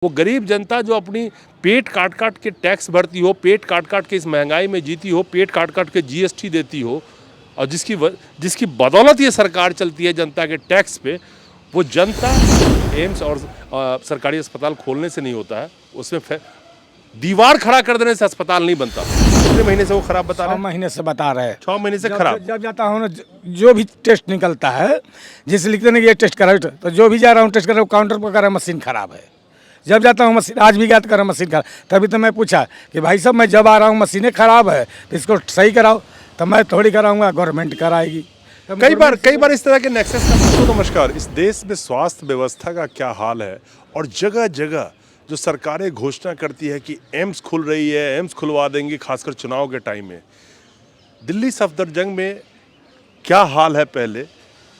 वो गरीब जनता जो अपनी पेट काट काट के टैक्स भरती हो, पेट काट काट के इस महंगाई में जीती हो, पेट काट काट के जीएसटी देती हो, और जिसकी बदौलत ये सरकार चलती है जनता के टैक्स पे, वो जनता एम्स और सरकारी अस्पताल खोलने से नहीं होता है, उसमें दीवार खड़ा कर देने से अस्पताल नहीं बनता। कितने महीने से वो खराब बता रहे हैं? 6 महीने से बता रहे हैं। 6 महीने से खराब। जब जाता हूँ ना, जो भी टेस्ट निकलता है, जिसे लिखते नहीं ये टेस्ट करा, तो जो भी जा रहा हूँ टेस्ट करा, काउंटर पर करा मशीन खराब है। जब जाता हूँ मशीन, आज भी गया तो करा मशीन खराब। तभी तो मैं पूछा कि भाई साहब, मैं जब आ रहा हूँ मशीनें खराब है तो इसको सही कराओ। तो मैं थोड़ी कराऊंगा, गवर्नमेंट कराएगी। कई बार इस तरह के नेक्सस का। नमस्कार। इस देश में स्वास्थ्य व्यवस्था का क्या हाल है, और जगह जगह जो सरकारें घोषणा करती है कि एम्स खुल रही है, एम्स खुलवा देंगे, खासकर चुनाव के टाइम में। दिल्ली सफदरजंग में क्या हाल है पहले,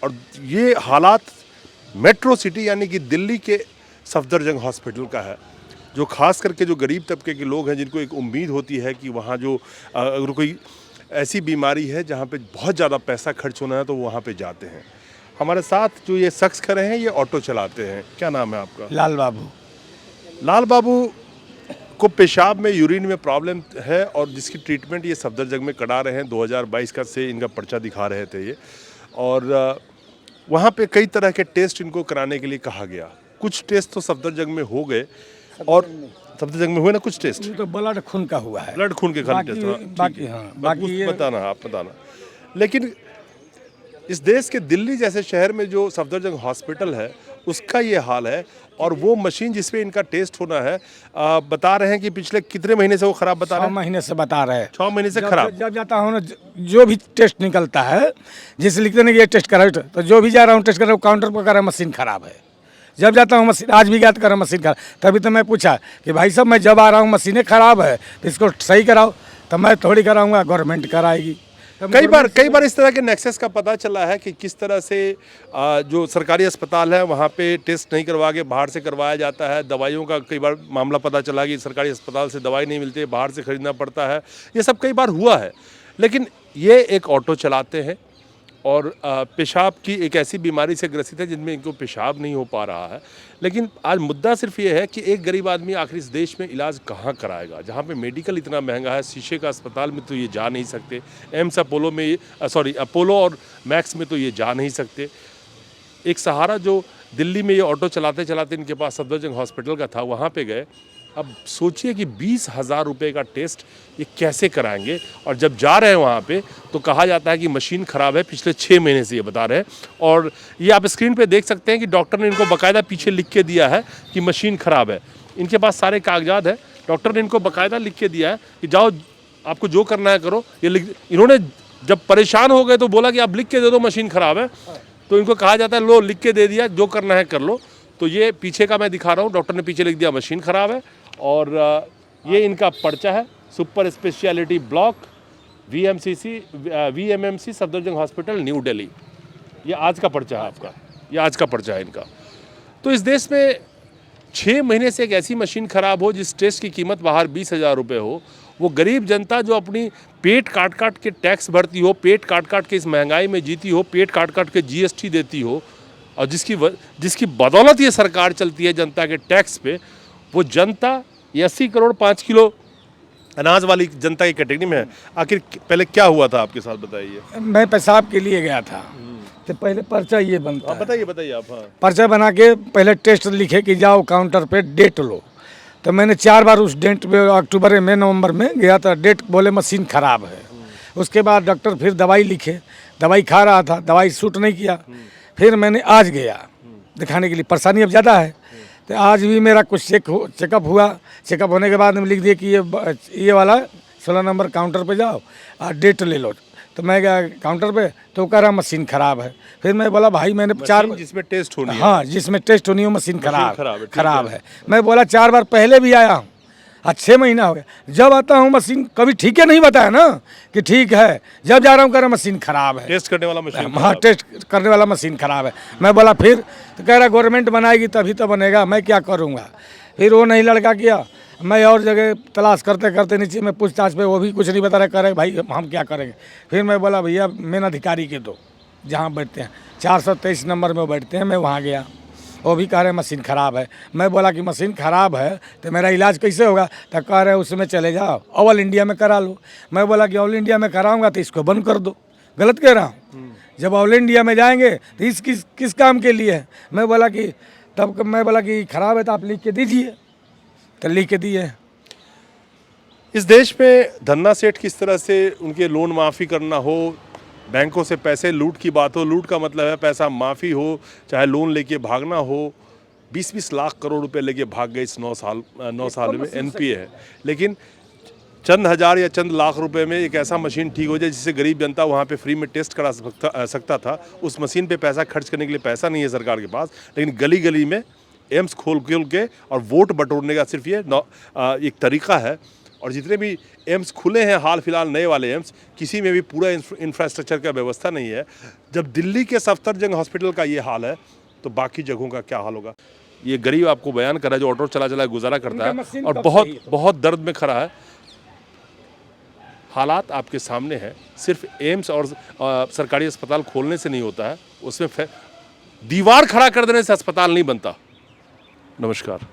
और ये हालात मेट्रो सिटी यानी कि दिल्ली के सफदरजंग हॉस्पिटल का है, जो खास करके जो गरीब तबके के लोग हैं, जिनको एक उम्मीद होती है कि वहाँ जो अगर कोई ऐसी बीमारी है जहाँ पे बहुत ज़्यादा पैसा खर्च होना है तो वहाँ पे जाते हैं। हमारे साथ जो ये शख्स खड़े हैं, ये ऑटो चलाते हैं। क्या नाम है आपका? लाल बाबू। लाल बाबू को पेशाब में, यूरिन में प्रॉब्लम है, और जिसकी ट्रीटमेंट ये सफदरजंग में करा रहे हैं। 2022 का से इनका पर्चा दिखा रहे थे ये, और वहाँ पे कई तरह के टेस्ट इनको कराने के लिए कहा गया। कुछ टेस्ट तो सफदरजंग में हो गए, और सफदरजंग में हुए ना कुछ टेस्ट। तो ब्लड खून का हुआ है, ब्लड खून के खाली टेस्ट। बाकी बताना, आप बताना। लेकिन इस देश के दिल्ली जैसे शहर में जो सफदरजंग हॉस्पिटल है, उसका ये हाल है। और वो मशीन जिसपे इनका टेस्ट होना है, बता रहे हैं कि पिछले कितने महीने से वो खराब बता रहे हैं? 6 महीने से बता रहे हैं। 6 महीने से खराब। जब जाता हूँ ना, जो भी टेस्ट निकलता है, जिसे लिखते नहीं ये टेस्ट करा, तो जो भी जा रहा हूँ टेस्ट करा, काउंटर पर करा मशीन खराब है। जब जाता हूँ मशीन, आज भी गया तो करा मशीन खराब। तभी तो मैं पूछा कि भाई साहब, मैं जब आ रहा हूँ मशीनें खराब है तो इसको सही कराओ। तो मैं थोड़ी कराऊंगा, गवर्नमेंट कराएगी। कई बार इस तरह के नेक्सस का पता चला है कि किस तरह से जो सरकारी अस्पताल है वहाँ पे टेस्ट नहीं करवा के बाहर से करवाया जाता है। दवाइयों का कई बार मामला पता चला कि सरकारी अस्पताल से दवाई नहीं मिलती है, बाहर से खरीदना पड़ता है। ये सब कई बार हुआ है। लेकिन ये एक ऑटो चलाते हैं, और पेशाब की एक ऐसी बीमारी से ग्रसित है जिनमें इनको पेशाब नहीं हो पा रहा है। लेकिन आज मुद्दा सिर्फ ये है कि एक गरीब आदमी आखिर इस देश में इलाज कहाँ कराएगा, जहाँ पे मेडिकल इतना महंगा है। शीशे का अस्पताल में तो ये जा नहीं सकते, एम्स अपोलो में, अपोलो और मैक्स में तो ये जा नहीं सकते। एक सहारा जो दिल्ली में ये ऑटो चलाते चलाते इनके पास सफदरजंग हॉस्पिटल का था, वहाँ पे गए। अब सोचिए कि 20,000 रुपये का टेस्ट ये कैसे कराएंगे। और जब जा रहे हैं वहाँ पे तो कहा जाता है कि मशीन ख़राब है, पिछले 6 महीने से ये बता रहे हैं। और ये आप स्क्रीन पे देख सकते हैं कि डॉक्टर ने इनको बाकायदा पीछे लिख के दिया है कि मशीन ख़राब है। इनके पास सारे कागजात हैं, डॉक्टर ने इनको बाकायदा लिख के दिया है कि जाओ, आपको जो करना है करो। इन्होंने जब परेशान हो गए तो बोला कि आप लिख के दे दो मशीन ख़राब है, तो इनको कहा जाता है लो, लिख के दे दिया, जो करना है कर लो। तो ये पीछे का मैं दिखा रहा हूँ, डॉक्टर ने पीछे लिख दिया मशीन ख़राब है। और ये इनका पर्चा है, super speciality block VMMC Safdarjung hospital new Delhi. ये आज का पर्चा है आपका, ये आज का पर्चा है इनका। तो इस देश में 6 महीने से एक ऐसी मशीन ख़राब हो जिस टेस्ट की कीमत बाहर 20,000 रुपये हो, वो गरीब जनता जो अपनी पेट काट काट के टैक्स भरती हो, पेट काट काट के इस महंगाई में जीती हो, पेट काट काट के जीएसटी देती हो, और जिसकी बदौलत ये सरकार चलती है जनता के टैक्स पे, वो जनता ये 80 करोड़ 5 किलो अनाज वाली जनता की कैटेगरी में है। आखिर पहले क्या हुआ था आपके साथ, बताइए। मैं पेशाब के लिए गया था, तो पहले पर्चा ये बनता है। बताइए आप। हाँ। पर्चा बना के पहले टेस्ट लिखे कि जाओ काउंटर पे डेट लो। तो मैंने 4 बार उस डेट पे, अक्टूबर में, नवंबर में गया था, डेट बोले मशीन ख़राब है। उसके बाद डॉक्टर फिर दवाई लिखे, दवाई खा रहा था, दवाई सूट नहीं किया। फिर मैंने आज गया दिखाने के लिए, परेशानी अब ज़्यादा है। तो आज भी मेरा कुछ चेकअप हुआ। चेकअप होने के बाद में लिख दिए कि ये वाला 16 नंबर काउंटर पे जाओ और डेट ले लो। तो मैं गया काउंटर पे, तो कह रहा मशीन ख़राब है। फिर मैं बोला भाई, मैंने 4, जिसमें टेस्ट होनी है। हाँ, जिसमें टेस्ट होनी हो, मशीन खराब है। मैं बोला 4 बार पहले भी आया हूँ, आज 6 महीना हो गया। जब आता हूँ मशीन कभी ठीक है नहीं बताया ना कि ठीक है। जब जा रहा हूँ कह रहा मशीन ख़राब है, टेस्ट करने वाला मशीन। हाँ, टेस्ट करने वाला मशीन ख़राब है। मैं बोला फिर, तो कह रहा गवर्नमेंट बनाएगी तभी तो बनेगा, मैं क्या करूँगा। फिर वो नहीं लड़का किया, मैं और जगह तलाश करते करते नीचे में पूछताछ पे, वो भी कुछ नहीं बता रहे, कह रहे भाई हम क्या करेंगे। फिर मैं बोला भैया मेन अधिकारी के दो, जहाँ बैठते हैं 423 नंबर में बैठते हैं, मैं वहाँ गया। वो भी कह रहे मशीन ख़राब है। मैं बोला कि मशीन ख़राब है तो मेरा इलाज कैसे होगा? तो कह रहे उसमें चले जाओ, ऑल इंडिया में करा लो। मैं बोला कि ऑल इंडिया में कराऊंगा तो इसको बंद कर दो। गलत कह रहा हूँ? जब ऑल इंडिया में जाएंगे तो इस किस काम के लिए है? मैं बोला कि तब मैं बोला कि ख़राब है तो आप लिख के दीजिए, तो लिख के दिए। इस देश में धन्ना सेठ किस तरह से उनके लोन माफ़ी करना हो, बैंकों से पैसे लूट की बात हो, लूट का मतलब है पैसा माफ़ी हो, चाहे लोन लेके भागना हो, 20-20 लाख करोड़ रुपए लेके भाग गए इस 9 साल में एनपीए है। लेकिन चंद हज़ार या चंद लाख रुपए में एक ऐसा मशीन ठीक हो जाए जिससे गरीब जनता वहाँ पे फ्री में टेस्ट करा सकता था। उस मशीन पे पैसा खर्च करने के लिए पैसा नहीं है सरकार के पास, लेकिन गली गली में एम्स खोल के और वोट बटोरने का सिर्फ ये एक तरीका है। और जितने भी एम्स खुले हैं हाल फिलहाल नए वाले एम्स, किसी में भी पूरा इंफ्रास्ट्रक्चर का व्यवस्था नहीं है। जब दिल्ली के सफदरजंग हॉस्पिटल का ये हाल है तो बाकी जगहों का क्या हाल होगा? ये गरीब आपको बयान कर रहा है जो ऑटो चला गुजारा करता है और बहुत दर्द में खड़ा है। हालात आपके सामने हैं। सिर्फ एम्स और सरकारी अस्पताल खोलने से नहीं होता है, उसमें दीवार खड़ा कर देने से अस्पताल नहीं बनता। नमस्कार।